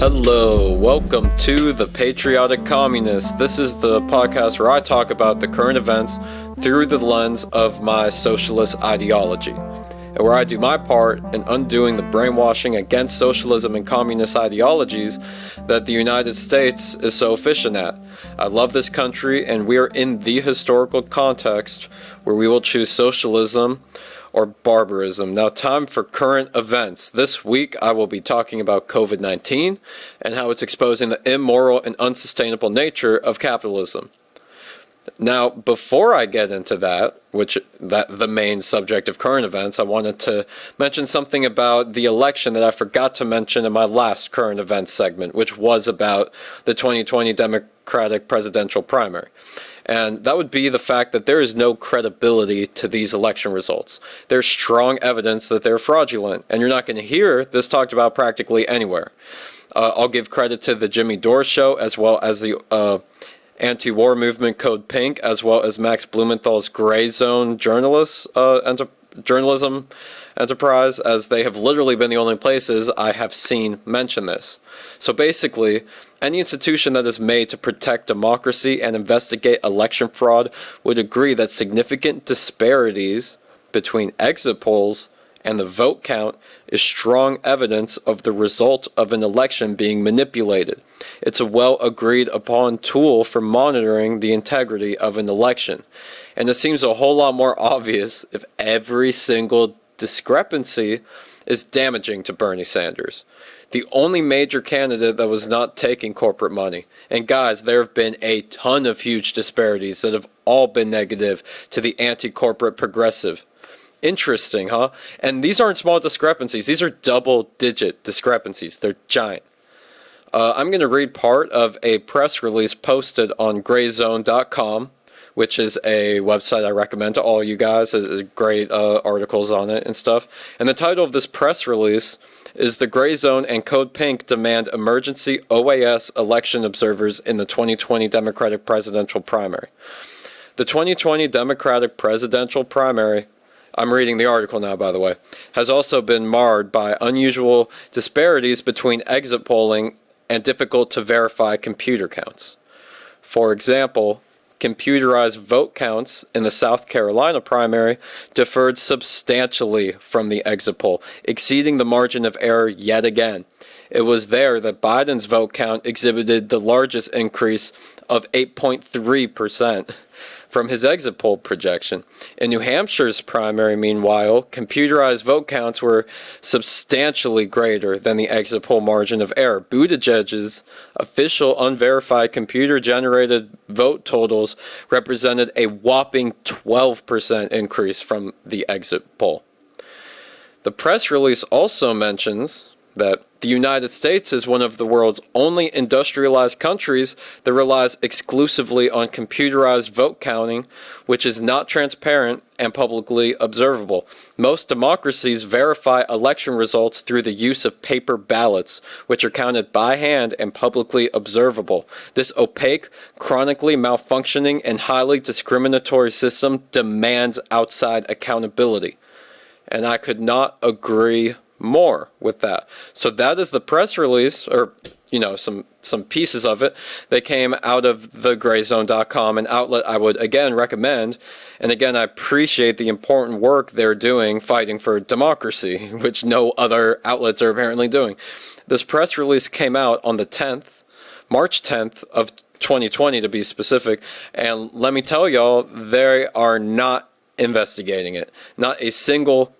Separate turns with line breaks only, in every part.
Hello, welcome to The Patriotic Communist. This is the podcast where I talk about the current events through the lens of my socialist ideology, and where I do my part in undoing the brainwashing against socialism and communist ideologies that the United States is so efficient at. I love this country, and we are in the historical context where we will choose socialism or barbarism. Now, time for current events. This week, I will be talking about COVID-19 and how it's exposing the immoral and unsustainable nature of capitalism. Now, before I get into that, the main subject of current events, I wanted to mention something about the election that I forgot to mention in my last current events segment, which was about the 2020 Democratic presidential primary. And that would be the fact that there is no credibility to these election results. There's strong evidence that they're fraudulent, and you're not going to hear this talked about practically anywhere. I'll give credit to the Jimmy Dore Show, as well as the anti-war movement Code Pink, as well as Max Blumenthal's Gray Zone journalism enterprise, as they have literally been the only places I have seen mention this. So basically, any institution that is made to protect democracy and investigate election fraud would agree that significant disparities between exit polls and the vote count is strong evidence of the result of an election being manipulated. It's a well agreed upon tool for monitoring the integrity of an election. And it seems a whole lot more obvious if every single discrepancy is damaging to Bernie Sanders, the only major candidate that was not taking corporate money. And guys, there have been a ton of huge disparities that have all been negative to the anti-corporate progressive. Interesting, huh? And these aren't small discrepancies. These are double-digit discrepancies. They're giant. I'm going to read part of a press release posted on grayzone.com, which is a website I recommend to all you guys. There's great articles on it and stuff. And the title of this press release is "The Gray Zone and Code Pink Demand Emergency OAS Election Observers in the 2020 Democratic Presidential Primary." The 2020 Democratic Presidential Primary, I'm reading the article now, by the way, has also been marred by unusual disparities between exit polling and difficult to verify computer counts. For example, computerized vote counts in the South Carolina primary differed substantially from the exit poll, exceeding the margin of error yet again. It was there that Biden's vote count exhibited the largest increase of 8.3% from his exit poll projection. In New Hampshire's primary, meanwhile, computerized vote counts were substantially greater than the exit poll margin of error. Buttigieg's official unverified computer-generated vote totals represented a whopping 12% increase from the exit poll. The press release also mentions that the United States is one of the world's only industrialized countries that relies exclusively on computerized vote counting, which is not transparent and publicly observable. Most democracies verify election results through the use of paper ballots, which are counted by hand and publicly observable. This opaque, chronically malfunctioning, and highly discriminatory system demands outside accountability. And I could not agree more with that. So that is the press release, or some pieces of it. They came out of the grayzone.com, an outlet I would again recommend. And again, I appreciate the important work they're doing fighting for democracy, which no other outlets are apparently doing. This press release came out on the 10th, March 10th of 2020 to be specific. And let me tell y'all, they are not investigating it. Not a single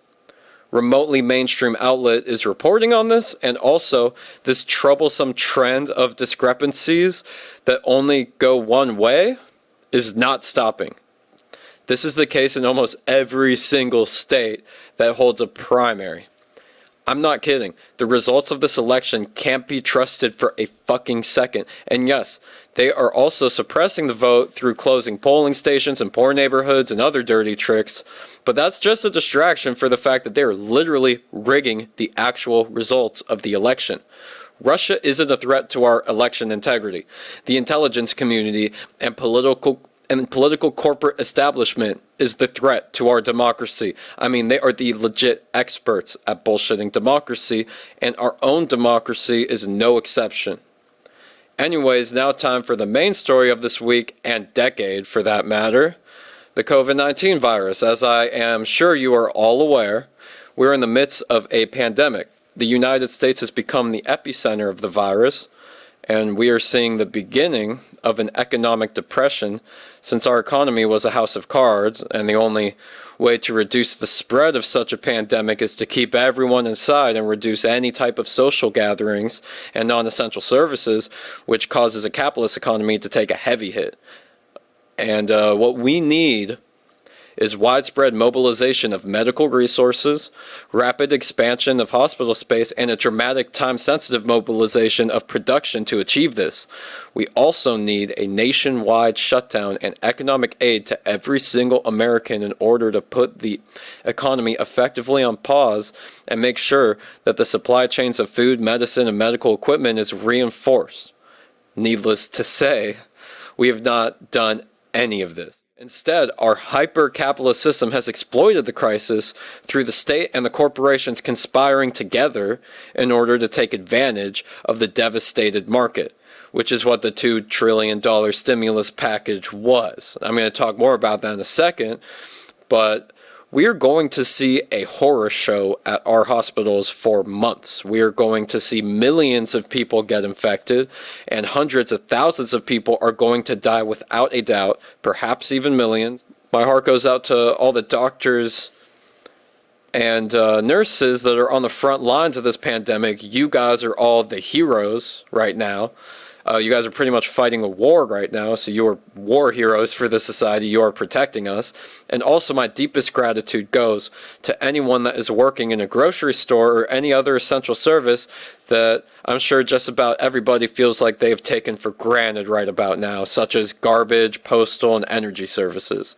remotely mainstream outlet is reporting on this, and also this troublesome trend of discrepancies that only go one way is not stopping. This is the case in almost every single state that holds a primary. I'm not kidding. The results of this election can't be trusted for a fucking second. And yes, they are also suppressing the vote through closing polling stations in poor neighborhoods and other dirty tricks. But that's just a distraction for the fact that they are literally rigging the actual results of the election. Russia isn't a threat to our election integrity. The intelligence community and political and political corporate establishment is the threat to our democracy. I mean, they are the legit experts at bullshitting democracy, and our own democracy is no exception. Anyways, now time for the main story of this week, and decade for that matter, the COVID-19 virus. As I am sure you are all aware, we're in the midst of a pandemic. The United States has become the epicenter of the virus, and we are seeing the beginning of an economic depression since our economy was a house of cards, and the only way to reduce the spread of such a pandemic is to keep everyone inside and reduce any type of social gatherings and non-essential services, which causes a capitalist economy to take a heavy hit. And what we need is widespread mobilization of medical resources, rapid expansion of hospital space, and a dramatic time-sensitive mobilization of production to achieve this. We also need a nationwide shutdown and economic aid to every single American in order to put the economy effectively on pause and make sure that the supply chains of food, medicine, and medical equipment is reinforced. Needless to say, we have not done any of this. Instead, our hyper-capitalist system has exploited the crisis through the state and the corporations conspiring together in order to take advantage of the devastated market, which is what the $2 trillion stimulus package was. I'm going to talk more about that in a second, but we are going to see a horror show at our hospitals for months. We are going to see millions of people get infected, and hundreds of thousands of people are going to die without a doubt, perhaps even millions. My heart goes out to all the doctors and nurses that are on the front lines of this pandemic. You guys are all the heroes right now. You guys are pretty much fighting a war right now, so you are war heroes for the society. You are protecting us. And also my deepest gratitude goes to anyone that is working in a grocery store or any other essential service that I'm sure just about everybody feels like they've taken for granted right about now, such as garbage, postal, and energy services.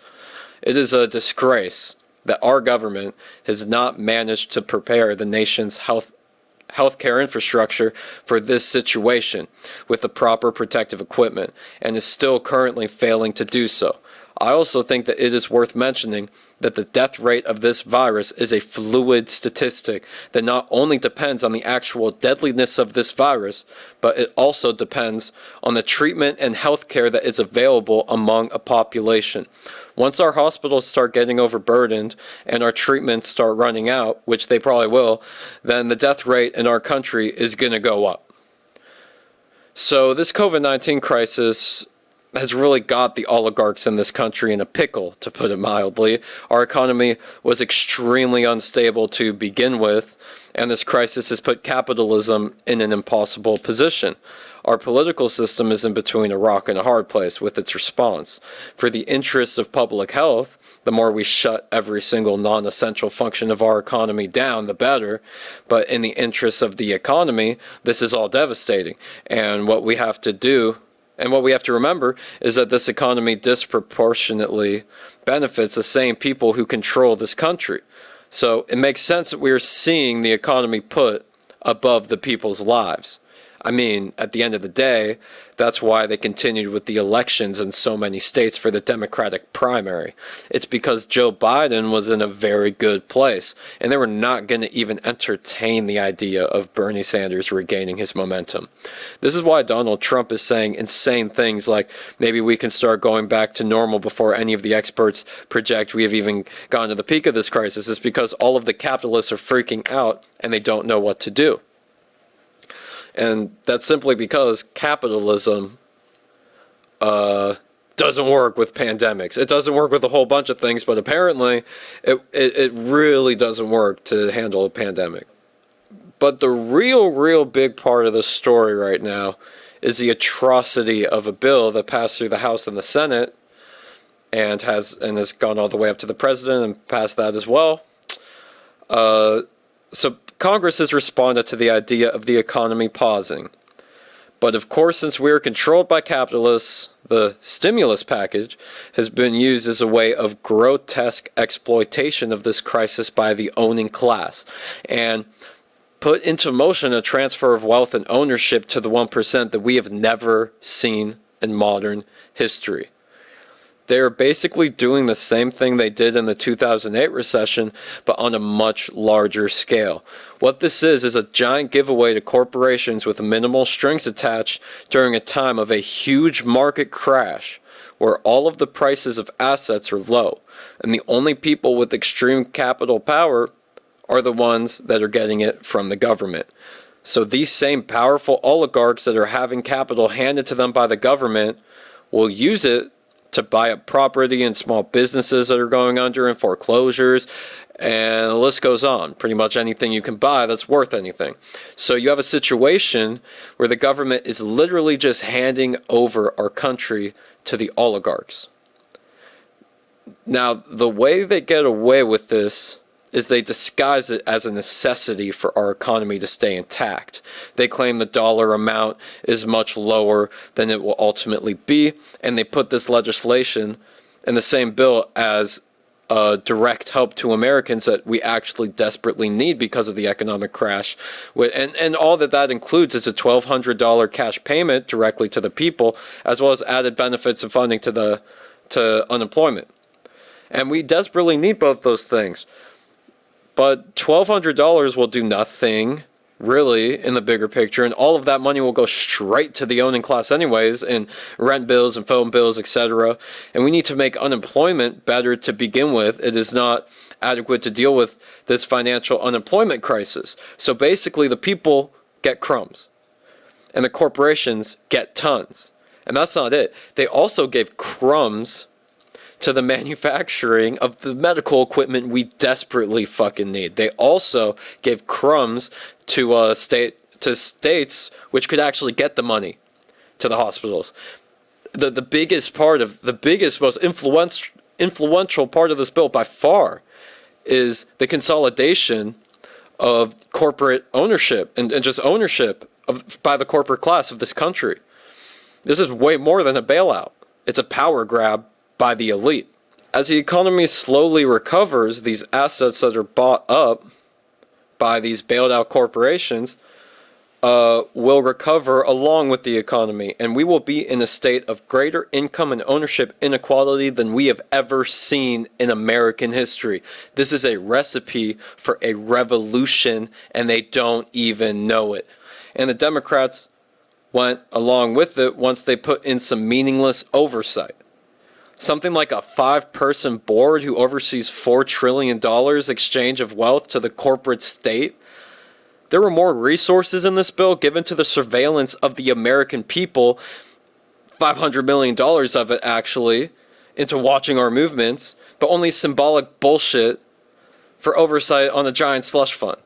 It is a disgrace that our government has not managed to prepare the nation's healthcare infrastructure for this situation with the proper protective equipment, and is still currently failing to do so. I also think that it is worth mentioning that the death rate of this virus is a fluid statistic that not only depends on the actual deadliness of this virus, but it also depends on the treatment and healthcare that is available among a population. Once our hospitals start getting overburdened and our treatments start running out, which they probably will, then the death rate in our country is going to go up. So this COVID-19 crisis has really got the oligarchs in this country in a pickle, to put it mildly. Our economy was extremely unstable to begin with, and this crisis has put capitalism in an impossible position. Our political system is in between a rock and a hard place with its response. For the interests of public health, the more we shut every single non-essential function of our economy down, the better. But in the interests of the economy, this is all devastating. And what we have to do, and what we have to remember, is that this economy disproportionately benefits the same people who control this country. So it makes sense that we are seeing the economy put above the people's lives. I mean, at the end of the day, that's why they continued with the elections in so many states for the Democratic primary. It's because Joe Biden was in a very good place, and they were not going to even entertain the idea of Bernie Sanders regaining his momentum. This is why Donald Trump is saying insane things like, maybe we can start going back to normal before any of the experts project we have even gone to the peak of this crisis. It's because all of the capitalists are freaking out, and they don't know what to do. And that's simply because capitalism doesn't work with pandemics. It doesn't work with a whole bunch of things, but apparently it really doesn't work to handle a pandemic. But the real big part of the story right now is the atrocity of a bill that passed through the House and the Senate and has gone all the way up to the president and passed that as well. So Congress has responded to the idea of the economy pausing. But of course, since we are controlled by capitalists, the stimulus package has been used as a way of grotesque exploitation of this crisis by the owning class, and put into motion a transfer of wealth and ownership to the 1% that we have never seen in modern history. They're basically doing the same thing they did in the 2008 recession, but on a much larger scale. What this is a giant giveaway to corporations with minimal strings attached during a time of a huge market crash where all of the prices of assets are low, and the only people with extreme capital power are the ones that are getting it from the government. So these same powerful oligarchs that are having capital handed to them by the government will use it to buy up property and small businesses that are going under and foreclosures, and the list goes on. Pretty much anything you can buy that's worth anything. So you have a situation where the government is literally just handing over our country to the oligarchs. Now, the way they get away with this is they disguise it as a necessity for our economy to stay intact. They claim the dollar amount is much lower than it will ultimately be, and they put this legislation in the same bill as a direct help to Americans that we actually desperately need because of the economic crash. And all that includes is a $1,200 cash payment directly to the people, as well as added benefits and funding to unemployment. And we desperately need both those things. But $1,200 will do nothing, really, in the bigger picture, and all of that money will go straight to the owning class anyways, in rent bills and phone bills, etc. And we need to make unemployment better to begin with. It is not adequate to deal with this financial unemployment crisis. So basically, the people get crumbs, and the corporations get tons. And that's not it. They also gave crumbs to the manufacturing of the medical equipment we desperately fucking need. They also gave crumbs to states which could actually get the money to the hospitals. The biggest, most influential part of this bill by far is the consolidation of corporate ownership and just ownership by the corporate class of this country. This is way more than a bailout. It's a power grab by the elite. As the economy slowly recovers, these assets that are bought up by these bailed out corporations will recover along with the economy, and we will be in a state of greater income and ownership inequality than we have ever seen in American history. This is a recipe for a revolution, and they don't even know it. And the Democrats went along with it once they put in some meaningless oversight. Something like a 5-person board who oversees $4 trillion exchange of wealth to the corporate state. There were more resources in this bill given to the surveillance of the American people, $500 million of it actually, into watching our movements, but only symbolic bullshit for oversight on a giant slush fund.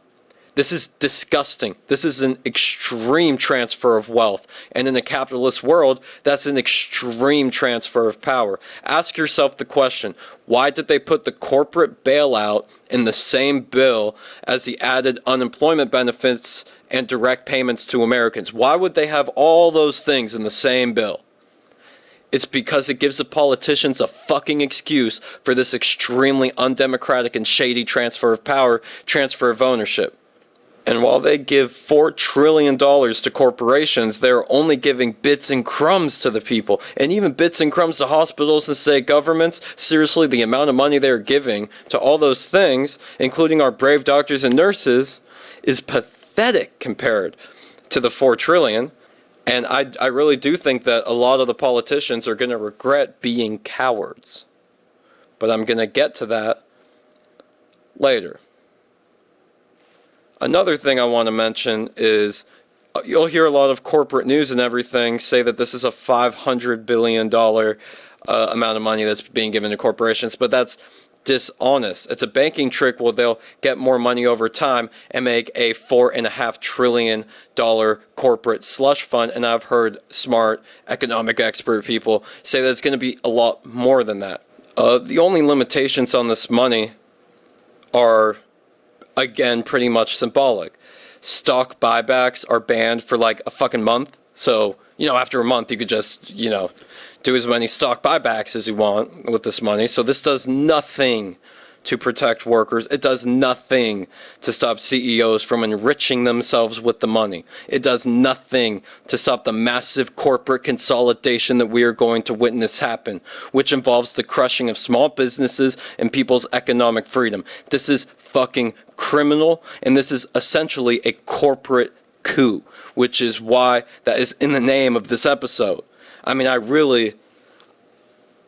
This is disgusting. This is an extreme transfer of wealth. And in a capitalist world, that's an extreme transfer of power. Ask yourself the question, why did they put the corporate bailout in the same bill as the added unemployment benefits and direct payments to Americans? Why would they have all those things in the same bill? It's because it gives the politicians a fucking excuse for this extremely undemocratic and shady transfer of power, transfer of ownership. And while they give $4 trillion to corporations, they're only giving bits and crumbs to the people. And even bits and crumbs to hospitals and state governments. Seriously, the amount of money they're giving to all those things, including our brave doctors and nurses, is pathetic compared to the $4 trillion. And I really do think that a lot of the politicians are going to regret being cowards. But I'm going to get to that later. Another thing I want to mention is you'll hear a lot of corporate news and everything say that this is a $500 billion amount of money that's being given to corporations, but that's dishonest. It's a banking trick where they'll get more money over time and make a $4.5 trillion corporate slush fund, and I've heard smart economic expert people say that it's going to be a lot more than that. The only limitations on this money are, again, pretty much symbolic. Stock buybacks are banned for like a fucking month. So, after a month, you could just, do as many stock buybacks as you want with this money. So this does nothing to protect workers. It does nothing to stop CEOs from enriching themselves with the money. It does nothing to stop the massive corporate consolidation that we are going to witness happen, which involves the crushing of small businesses and people's economic freedom. This is fucking criminal, and this is essentially a corporate coup, which is why that is in the name of this episode. I mean,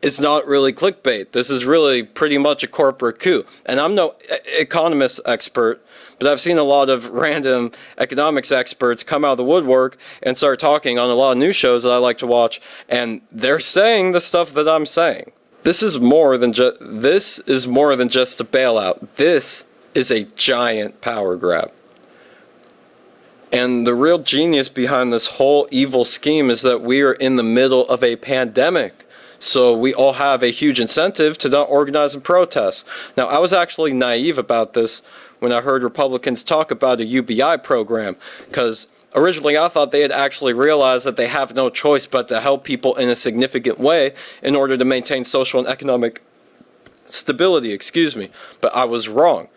it's not really clickbait. This is really pretty much a corporate coup. And I'm no economist expert, but I've seen a lot of random economics experts come out of the woodwork and start talking on a lot of news shows that I like to watch, and they're saying the stuff that I'm saying. This is more than just a bailout. This is a giant power grab. And the real genius behind this whole evil scheme is that we are in the middle of a pandemic. So we all have a huge incentive to not organize and protest. Now, I was actually naive about this when I heard Republicans talk about a UBI program, because originally I thought they had actually realized that they have no choice but to help people in a significant way in order to maintain social and economic stability, but I was wrong.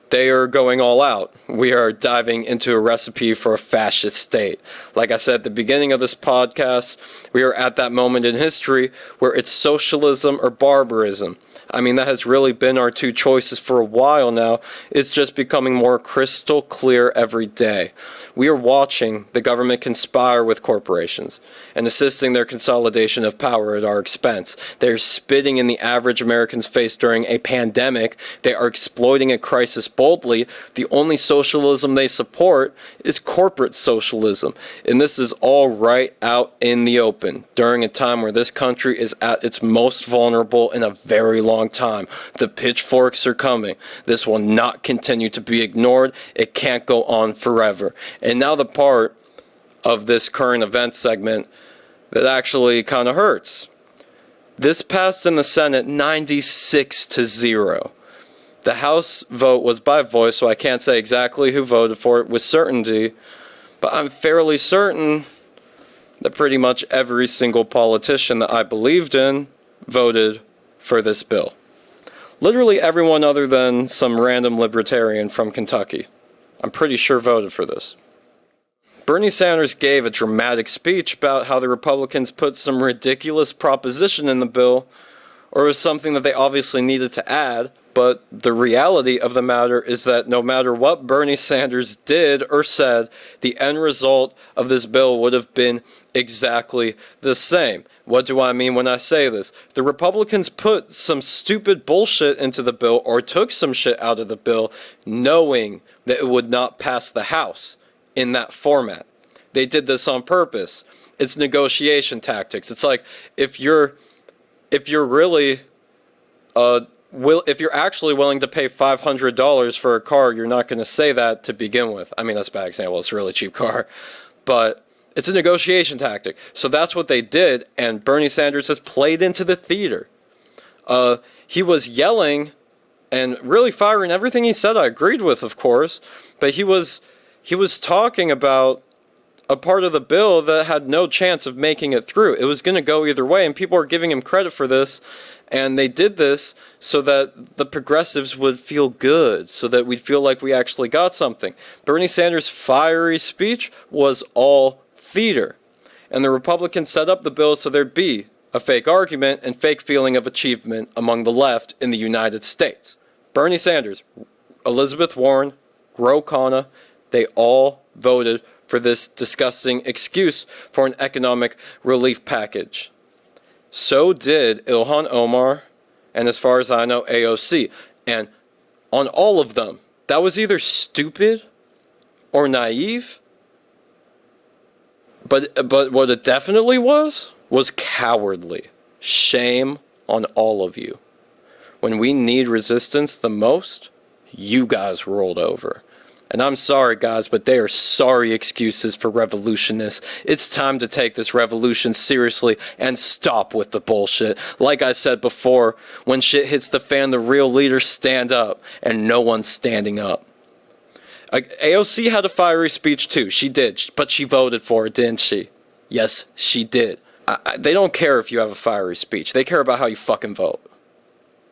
They are going all out. We are diving into a recipe for a fascist state. Like I said at the beginning of this podcast, we are at that moment in history where it's socialism or barbarism. I mean, that has really been our two choices for a while now. It's just becoming more crystal clear every day. We are watching the government conspire with corporations and assisting their consolidation of power at our expense. They're spitting in the average American's face during a pandemic. They are exploiting a crisis boldly. The only socialism they support is corporate socialism. And this is all right out in the open during a time where this country is at its most vulnerable in a very long time. The pitchforks are coming. This will not continue to be ignored. It can't go on forever. And now the part of this current event segment that actually kind of hurts. This passed in the Senate 96-0. The House vote was by voice, so I can't say exactly who voted for it with certainty, but I'm fairly certain that pretty much every single politician that I believed in voted for this bill. Literally everyone other than some random libertarian from Kentucky, I'm pretty sure voted for this. Bernie Sanders gave a dramatic speech about how the Republicans put some ridiculous proposition in the bill, or it was something that they obviously needed to add, but the reality of the matter is that no matter what Bernie Sanders did or said, the end result of this bill would have been exactly the same. What do I mean when I say this? The Republicans put some stupid bullshit into the bill, or took some shit out of the bill, knowing that it would not pass the House in that format. They did this on purpose. It's negotiation tactics. It's like if you're really if you're actually willing to pay $500 for a car, you're not going to say that to begin with. I mean, that's a bad example. It's a really cheap car. But it's a negotiation tactic. So that's what they did, and Bernie Sanders has played into the theater. He was yelling and really firing. Everything he said I agreed with, of course, but he was talking about a part of the bill that had no chance of making it through. It was going to go either way, and people are giving him credit for this. And they did this so that the progressives would feel good, so that we'd feel like we actually got something. Bernie Sanders' fiery speech was all theater. And the Republicans set up the bill so there'd be a fake argument and fake feeling of achievement among the left in the United States. Bernie Sanders, Elizabeth Warren, Ro Khanna, they all voted for this disgusting excuse for an economic relief package. So did Ilhan Omar, and as far as I know, AOC. And on all of them, that was either stupid or naive. But what it definitely was cowardly. Shame on all of you. When we need resistance the most, you guys rolled over. And I'm sorry, guys, but they are sorry excuses for revolutionists. It's time to take this revolution seriously and stop with the bullshit. Like I said before, when shit hits the fan, the real leaders stand up, and no one's standing up. AOC had a fiery speech too. She did, but she voted for it, didn't she? Yes, she did. They don't care if you have a fiery speech. They care about how you fucking vote.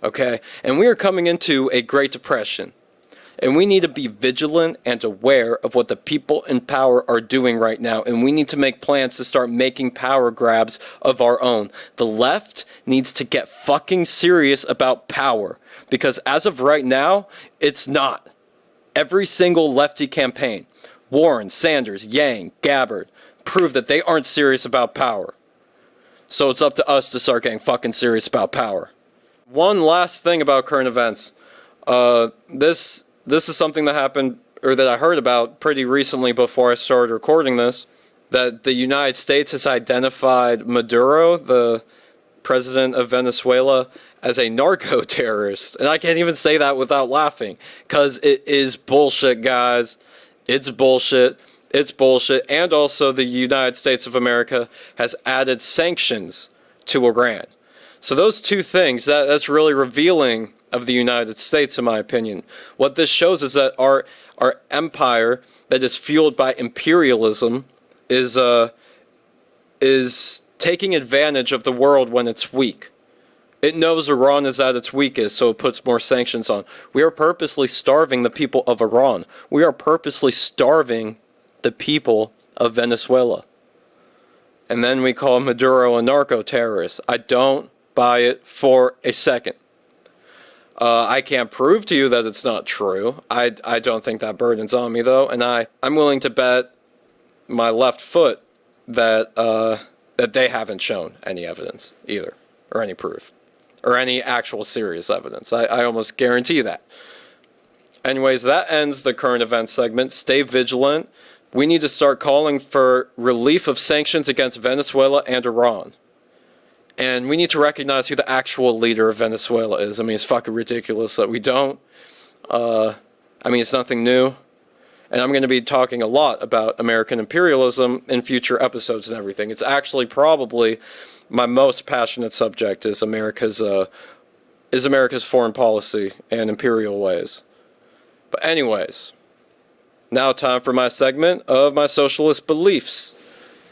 okay? And we are coming into a Great Depression. And we need to be vigilant and aware of what the people in power are doing right now. And we need to make plans to start making power grabs of our own. The left needs to get fucking serious about power. Because as of right now, it's not. Every single lefty campaign, Warren, Sanders, Yang, Gabbard, prove that they aren't serious about power. So it's up to us to start getting fucking serious about power. One last thing about current events. This is something that happened, or that I heard about pretty recently before I started recording this, that the United States has identified Maduro, the president of Venezuela, as a narco-terrorist. And I can't even say that without laughing, because it is bullshit, guys. It's bullshit. It's bullshit. And also the United States of America has added sanctions to Iran. So those two things, that's really revealing of the United States, in my opinion. What this shows is that our empire that is fueled by imperialism is taking advantage of the world when it's weak. It knows Iran is at its weakest, so it puts more sanctions on. We are purposely starving the people of Iran. We are purposely starving the people of Venezuela. And then we call Maduro a narco-terrorist. I don't buy it for a second. I can't prove to you that it's not true. I don't think that burden's on me, though, and I'm willing to bet my left foot that that they haven't shown any evidence either, or any proof, or any actual serious evidence. I almost guarantee that. Anyways, that ends the current events segment. Stay vigilant. We need to start calling for relief of sanctions against Venezuela and Iran. And we need to recognize who the actual leader of Venezuela is. I mean, it's fucking ridiculous that we don't. I mean, it's nothing new. And I'm going to be talking a lot about American imperialism in future episodes and everything. It's actually probably my most passionate subject is America's foreign policy and imperial ways. But anyways, now time for my segment of my socialist beliefs.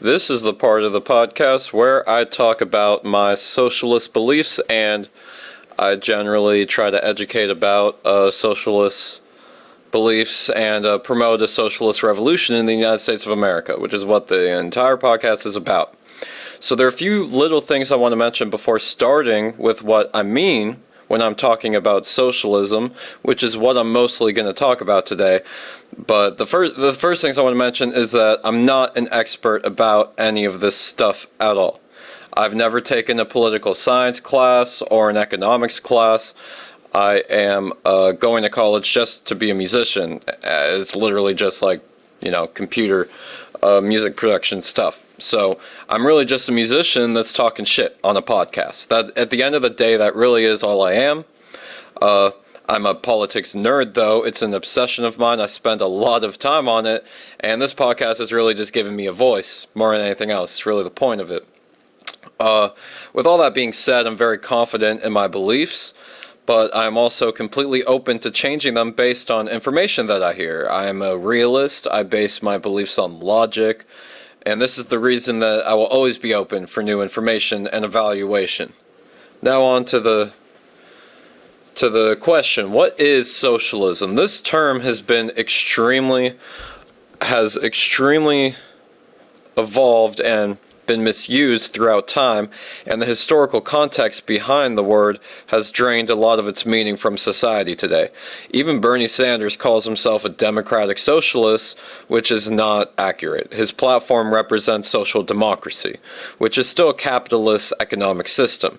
This is the part of the podcast where I talk about my socialist beliefs, and I generally try to educate about socialist beliefs and promote a socialist revolution in the United States of America, which is what the entire podcast is about. So there are a few little things I want to mention before starting with what I mean when I'm talking about socialism, which is what I'm mostly going to talk about today. But the first things I want to mention is that I'm not an expert about any of this stuff at all. I've never taken a political science class or an economics class. I am going to college just to be a musician. It's literally just like, computer music production stuff. So I'm really just a musician that's talking shit on a podcast. That at the end of the day, that really is all I am. I'm a politics nerd, though. It's an obsession of mine. I spend a lot of time on it, and this podcast is really just giving me a voice more than anything else. It's really the point of it. With all that being said, I'm very confident in my beliefs, but I'm also completely open to changing them based on information that I hear. I'm a realist. I base my beliefs on logic, and this is the reason that I will always be open for new information and evaluation. Now on to the question, what is socialism? This term has extremely evolved and been misused throughout time, and the historical context behind the word has drained a lot of its meaning from society today. Even Bernie Sanders calls himself a democratic socialist, which is not accurate. His platform represents social democracy, which is still a capitalist economic system.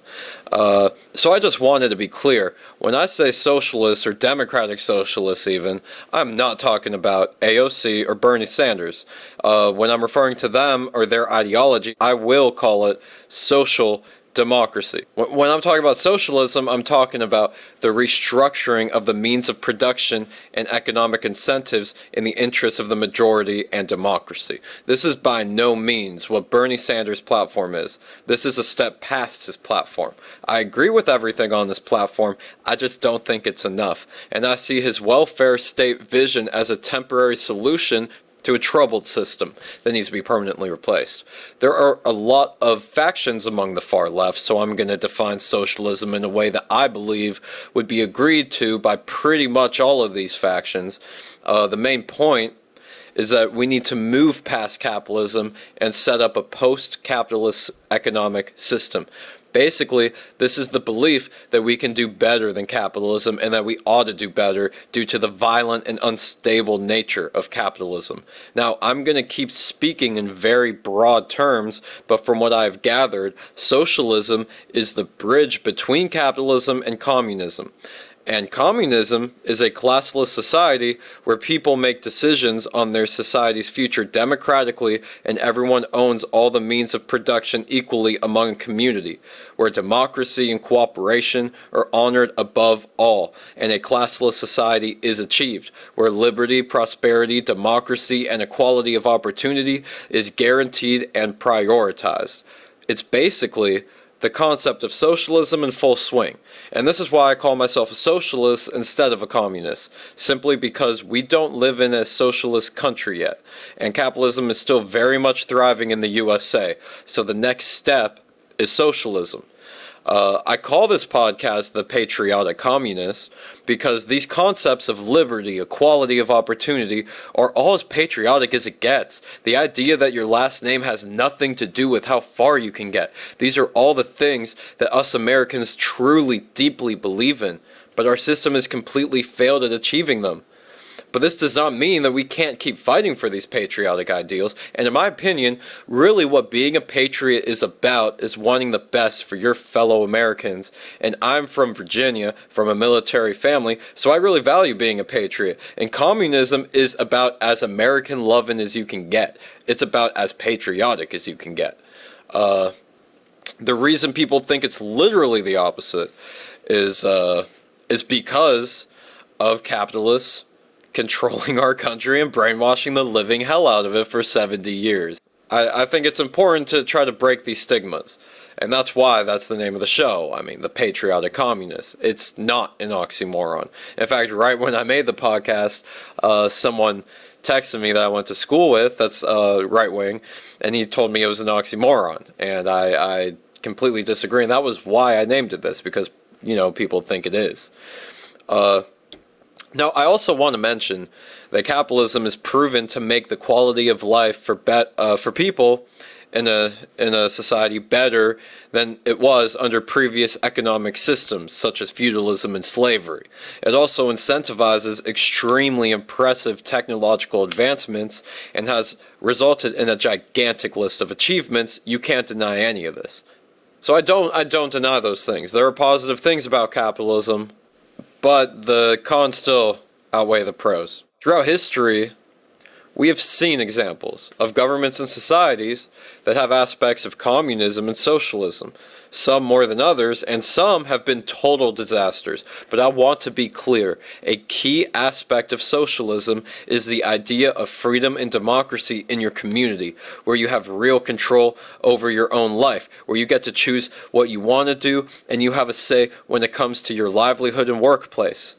So I just wanted to be clear. When I say socialist or democratic socialist even, I'm not talking about AOC or Bernie Sanders. When I'm referring to them or their ideology, I will call it social democracy. When I'm talking about socialism, I'm talking about the restructuring of the means of production and economic incentives in the interests of the majority and democracy. This is by no means what Bernie Sanders' platform is. This is a step past his platform. I agree with everything on this platform, I just don't think it's enough. And I see his welfare state vision as a temporary solution to a troubled system that needs to be permanently replaced. There are a lot of factions among the far left, so I'm going to define socialism in a way that I believe would be agreed to by pretty much all of these factions. The main point is that we need to move past capitalism and set up a post-capitalist economic system. Basically, this is the belief that we can do better than capitalism and that we ought to do better due to the violent and unstable nature of capitalism. Now, I'm going to keep speaking in very broad terms, but from what I've gathered, socialism is the bridge between capitalism and communism. And communism is a classless society where people make decisions on their society's future democratically and everyone owns all the means of production equally among a community, where democracy and cooperation are honored above all, and a classless society is achieved, where liberty, prosperity, democracy, and equality of opportunity is guaranteed and prioritized. It's basically the concept of socialism in full swing. And this is why I call myself a socialist instead of a communist, simply because we don't live in a socialist country yet, and capitalism is still very much thriving in the USA, so the next step is socialism. I call this podcast The Patriotic Communist because these concepts of liberty, equality of opportunity are all as patriotic as it gets. The idea that your last name has nothing to do with how far you can get. These are all the things that us Americans truly, deeply believe in, but our system has completely failed at achieving them. But this does not mean that we can't keep fighting for these patriotic ideals, and in my opinion, really what being a patriot is about is wanting the best for your fellow Americans. And I'm from Virginia, from a military family, so I really value being a patriot. And communism is about as American loving as you can get. It's about as patriotic as you can get. The reason people think it's literally the opposite is because of capitalists controlling our country and brainwashing the living hell out of it for 70 years. I think it's important to try to break these stigmas, and that's why that's the name of the show. I mean, The Patriotic Communist. It's not an oxymoron. In fact, right when I made the podcast, someone texted me that I went to school with, that's right-wing, and he told me it was an oxymoron, and I completely disagree, and that was why I named it this, because, you know, people think it is. Now, I also want to mention that capitalism is proven to make the quality of life for people in a society better than it was under previous economic systems, such as feudalism and slavery. It also incentivizes extremely impressive technological advancements and has resulted in a gigantic list of achievements. You can't deny any of this. So I don't deny those things. There are positive things about capitalism, but the cons still outweigh the pros. Throughout history, we have seen examples of governments and societies that have aspects of communism and socialism, some more than others, and some have been total disasters. But I want to be clear, a key aspect of socialism is the idea of freedom and democracy in your community, where you have real control over your own life, where you get to choose what you want to do, and you have a say when it comes to your livelihood and workplace.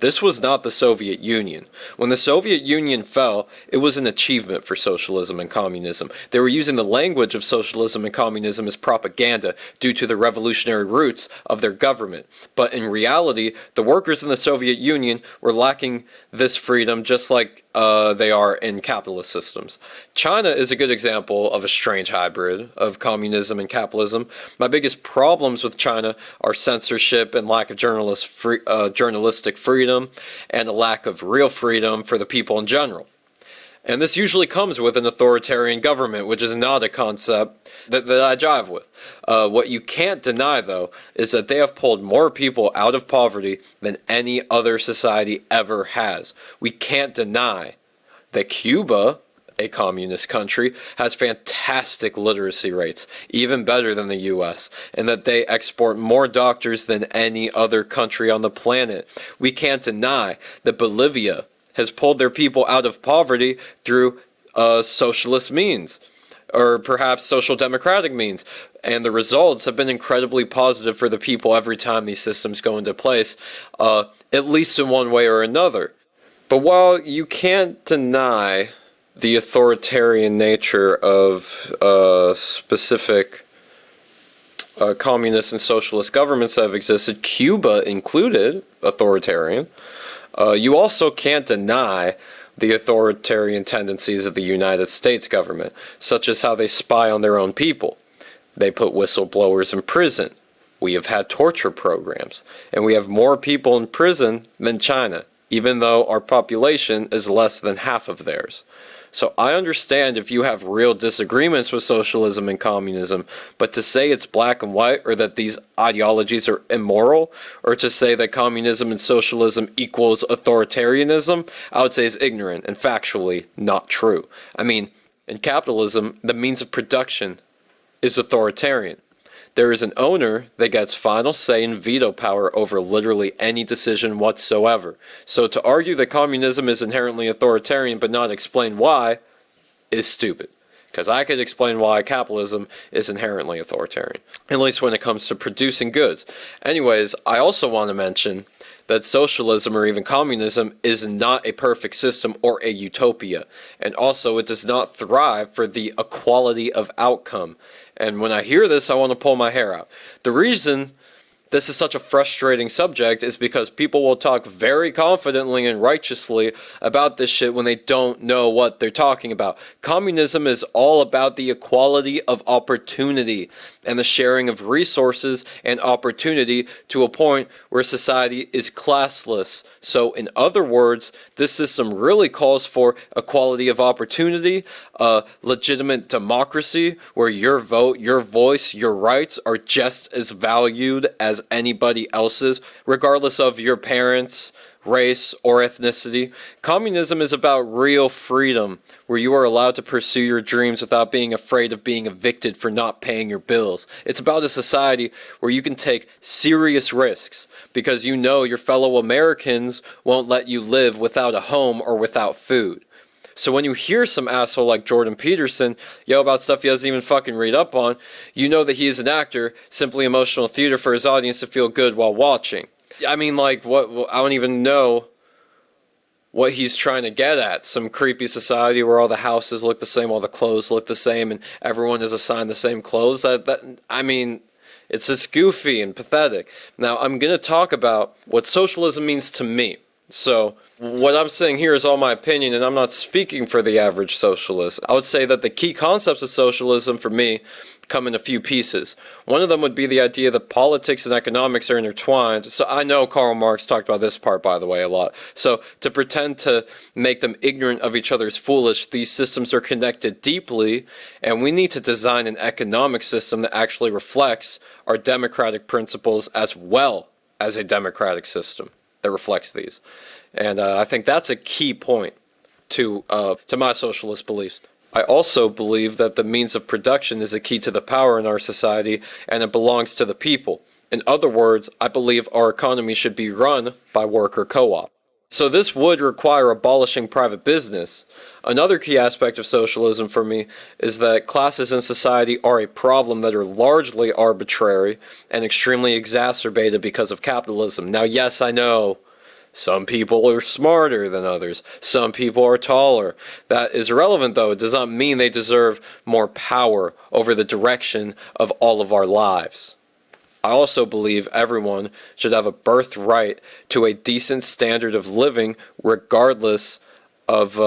This was not the Soviet Union. When the Soviet Union fell, it was an achievement for socialism and communism. They were using the language of socialism and communism as propaganda due to the revolutionary roots of their government. But in reality, the workers in the Soviet Union were lacking this freedom just like they are in capitalist systems. China is a good example of a strange hybrid of communism and capitalism. My biggest problems with China are censorship and lack of journalistic freedom and a lack of real freedom for the people in general. And this usually comes with an authoritarian government, which is not a concept that I jive with. What you can't deny, though, is that they have pulled more people out of poverty than any other society ever has. We can't deny that Cuba, a communist country, has fantastic literacy rates, even better than the US, and that they export more doctors than any other country on the planet. We can't deny that Bolivia has pulled their people out of poverty through socialist means, or perhaps social democratic means, and the results have been incredibly positive for the people every time these systems go into place, at least in one way or another. But while you can't deny the authoritarian nature of specific communist and socialist governments that have existed, Cuba included, authoritarian. You also can't deny the authoritarian tendencies of the United States government, such as how they spy on their own people. They put whistleblowers in prison. We have had torture programs, and we have more people in prison than China, even though our population is less than half of theirs. So I understand if you have real disagreements with socialism and communism, but to say it's black and white, or that these ideologies are immoral, or to say that communism and socialism equals authoritarianism, I would say is ignorant and factually not true. I mean, in capitalism, the means of production is authoritarian. There is an owner that gets final say and veto power over literally any decision whatsoever. So to argue that communism is inherently authoritarian but not explain why is stupid. Because I could explain why capitalism is inherently authoritarian, at least when it comes to producing goods. Anyways, I also want to mention that socialism or even communism is not a perfect system or a utopia. And also it does not thrive for the equality of outcome. And when I hear this, I want to pull my hair out. The reason this is such a frustrating subject is because people will talk very confidently and righteously about this shit when they don't know what they're talking about. Communism is all about the equality of opportunity and the sharing of resources and opportunity to a point where society is classless. So in other words, this system really calls for equality of opportunity, a legitimate democracy where your vote, your voice, your rights are just as valued as anybody else's, regardless of your parents, race, or ethnicity. Communism is about real freedom, where you are allowed to pursue your dreams without being afraid of being evicted for not paying your bills. It's about a society where you can take serious risks because you know your fellow Americans won't let you live without a home or without food. So when you hear some asshole like Jordan Peterson yell about stuff he doesn't even fucking read up on, you know that he is an actor, simply emotional theater for his audience to feel good while watching. I mean, like, what? I don't even know what he's trying to get at. Some creepy society where all the houses look the same, all the clothes look the same, and everyone is assigned the same clothes. I mean, it's just goofy and pathetic. Now, I'm going to talk about what socialism means to me. So, what I'm saying here is all my opinion, and I'm not speaking for the average socialist. I would say that the key concepts of socialism for me come in a few pieces. One of them would be the idea that politics and economics are intertwined. So I know Karl Marx talked about this part, by the way, a lot. So to pretend to make them ignorant of each other is foolish. These systems are connected deeply, and we need to design an economic system that actually reflects our democratic principles as well as a democratic system that reflects these. And I think that's a key point to my socialist beliefs. I also believe that the means of production is a key to the power in our society, and it belongs to the people. In other words, I believe our economy should be run by worker co-op. So this would require abolishing private business. Another key aspect of socialism for me is that classes in society are a problem that are largely arbitrary and extremely exacerbated because of capitalism. Now, yes, I know some people are smarter than others. Some people are taller. That is irrelevant, though. It does not mean they deserve more power over the direction of all of our lives. I also believe everyone should have a birthright to a decent standard of living, regardless of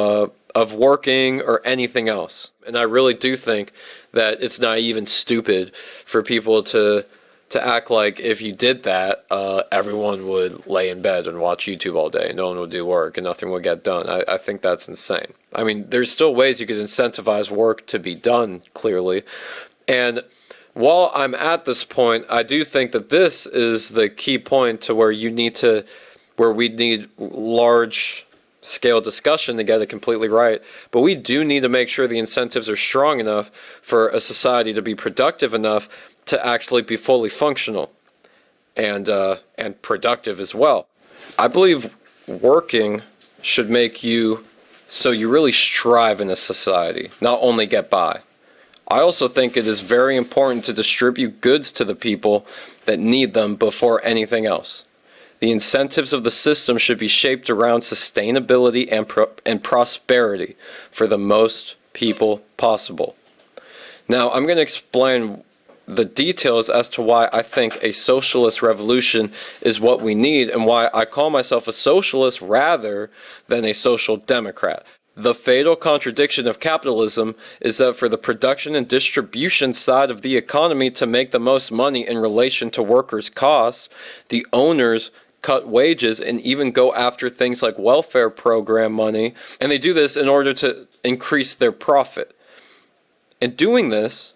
working or anything else. And I really do think that it's naive and stupid for people to act like if you did that, everyone would lay in bed and watch YouTube all day. No one would do work and nothing would get done. I think that's insane. I mean, there's still ways you could incentivize work to be done, clearly. And while I'm at this point, I do think that this is the key point to where we need large scale discussion to get it completely right. But we do need to make sure the incentives are strong enough for a society to be productive enough to actually be fully functional and productive as well. I believe working should make you so you really strive in a society, not only get by. I also think it is very important to distribute goods to the people that need them before anything else. The incentives of the system should be shaped around sustainability and prosperity for the most people possible. Now, I'm going to explain the details as to why I think a socialist revolution is what we need and why I call myself a socialist rather than a social democrat. The fatal contradiction of capitalism is that for the production and distribution side of the economy to make the most money in relation to workers' costs, the owners cut wages and even go after things like welfare program money, and they do this in order to increase their profit. In doing this,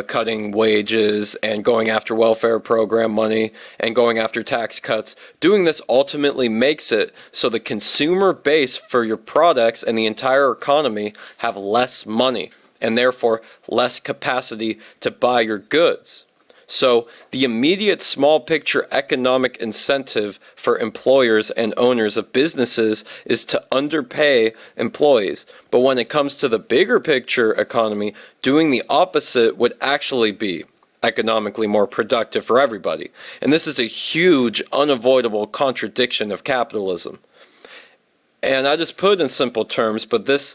cutting wages and going after welfare program money and going after tax cuts, doing this ultimately makes it so the consumer base for your products and the entire economy have less money and therefore less capacity to buy your goods. So the immediate small picture economic incentive for employers and owners of businesses is to underpay employees. But when it comes to the bigger picture economy, doing the opposite would actually be economically more productive for everybody. And this is a huge, unavoidable contradiction of capitalism. And I just put it in simple terms, but this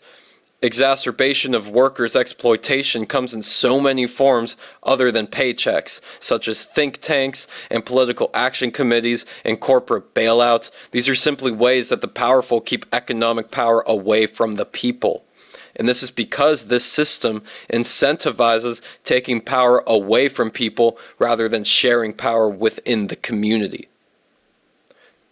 exacerbation of workers' exploitation comes in so many forms other than paychecks, such as think tanks and political action committees and corporate bailouts. These are simply ways that the powerful keep economic power away from the people. And this is because this system incentivizes taking power away from people rather than sharing power within the community.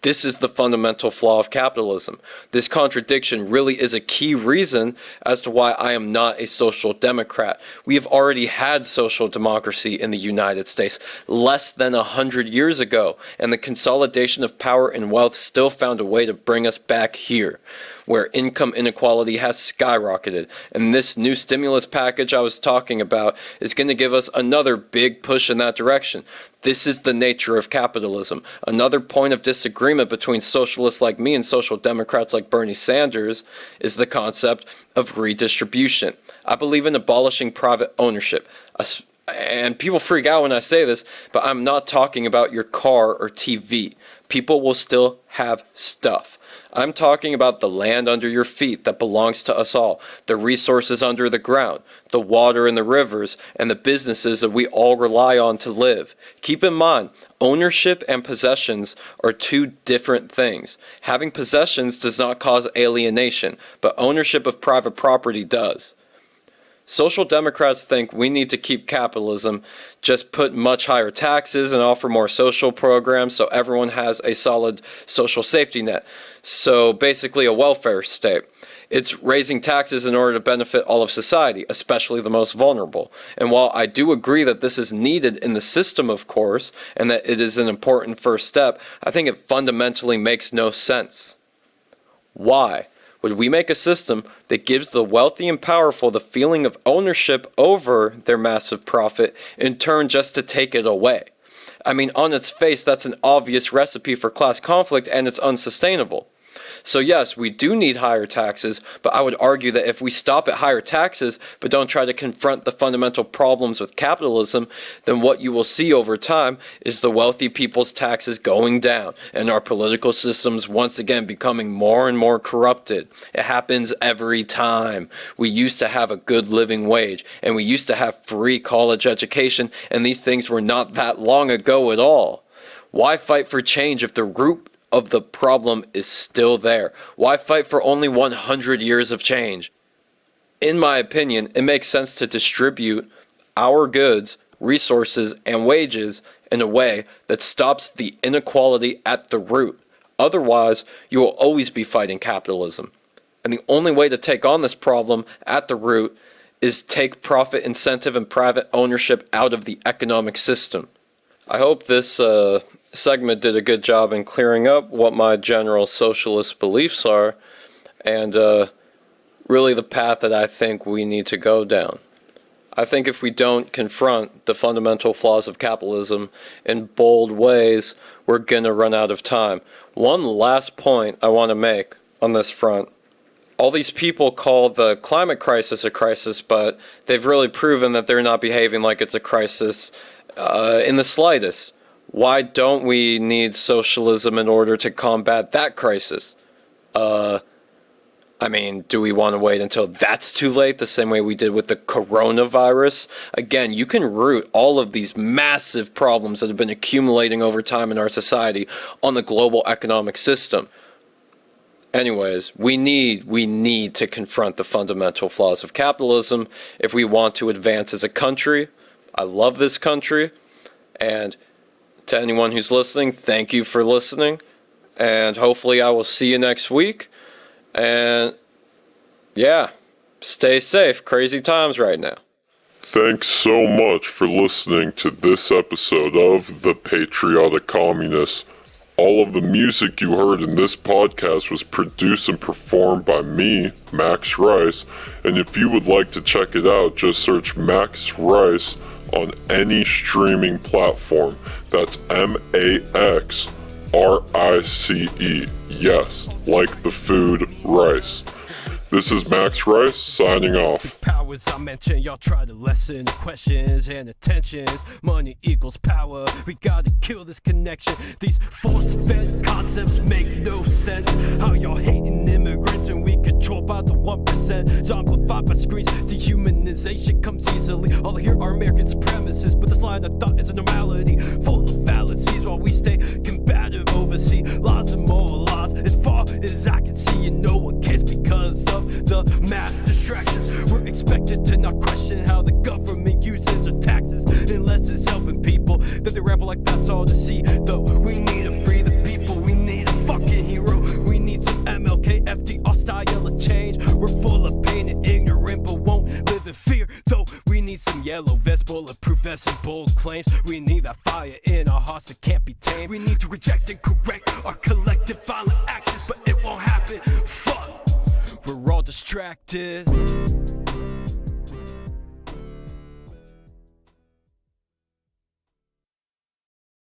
This is the fundamental flaw of capitalism. This contradiction really is a key reason as to why I am not a social democrat. We have already had social democracy in the United States less than 100 years ago, and the consolidation of power and wealth still found a way to bring us back here, where income inequality has skyrocketed. And this new stimulus package I was talking about is going to give us another big push in that direction. This is the nature of capitalism. Another point of disagreement between socialists like me and social democrats like Bernie Sanders is the concept of redistribution. I believe in abolishing private ownership. And people freak out when I say this, but I'm not talking about your car or TV. People will still have stuff. I'm talking about the land under your feet that belongs to us all, the resources under the ground, the water in the rivers, and the businesses that we all rely on to live. Keep in mind, ownership and possessions are two different things. Having possessions does not cause alienation, but ownership of private property does. Social democrats think we need to keep capitalism, just put much higher taxes and offer more social programs so everyone has a solid social safety net. So basically a welfare state. It's raising taxes in order to benefit all of society, especially the most vulnerable. And while I do agree that this is needed in the system, of course, and that it is an important first step, I think it fundamentally makes no sense. Why would we make a system that gives the wealthy and powerful the feeling of ownership over their massive profit, in turn just to take it away? I mean, on its face, that's an obvious recipe for class conflict, and it's unsustainable. So yes, we do need higher taxes, but I would argue that if we stop at higher taxes but don't try to confront the fundamental problems with capitalism, then what you will see over time is the wealthy people's taxes going down and our political systems once again becoming more and more corrupted. It happens every time. We used to have a good living wage, and we used to have free college education, and these things were not that long ago at all. Why fight for change if the root of the problem is still there? Why fight for only 100 years of change? In my opinion, it makes sense to distribute our goods, resources, and wages in a way that stops the inequality at the root. Otherwise, you will always be fighting capitalism. And the only way to take on this problem at the root is take profit incentive and private ownership out of the economic system. I hope this segment did a good job in clearing up what my general socialist beliefs are, and really the path that I think we need to go down. I think if we don't confront the fundamental flaws of capitalism in bold ways, we're going to run out of time. One last point I want to make on this front. All these people call the climate crisis a crisis, but they've really proven that they're not behaving like it's a crisis in the slightest. why don't we need socialism in order to combat that crisis? I mean, do we want to wait until that's too late, the same way we did with the coronavirus? Again, you can root all of these massive problems that have been accumulating over time in our society on the global economic system. Anyways, we need to confront the fundamental flaws of capitalism if we want to advance as a country. I love this country, and to anyone who's listening, thank you for listening, and hopefully I will see you next week. And yeah, stay safe. Crazy times right now.
Thanks so much for listening to this episode of The Patriotic Communist. All of the music you heard in this podcast was produced and performed by me, Max Rice. And if you would like to check it out, just search Max Rice on any streaming platform. That's MAXRICE. Yes, like the food rice. This is Max Rice signing off.
Powers I mentioned, y'all try to lessen the questions and attentions. Money equals power, we gotta kill this connection. These force-fed concepts make no sense. How y'all hating immigrants and we controlled by the 1%. Zombified by screens, dehumanization comes easily. All I hear are American supremacists, but this line of thought is a normality. Full of fallacies while we stay combative overseas. Laws and more laws, as far as I can see, and no one cares because of the mass distractions. We're expected to not question how the government uses our taxes, unless it's helping people. Then they ramble like that's all to see. Though we need to free the people, we need a fucking hero. We need some MLK, FDR style of change. We're full of pain and ignorant, but won't live in fear. Though we need some yellow vest, bulletproof vests and bold claims. We need that fire in our hearts that can't be tamed. We need to reject and correct our collective violent actions, but it won't happen. Fuck. We're all distracted.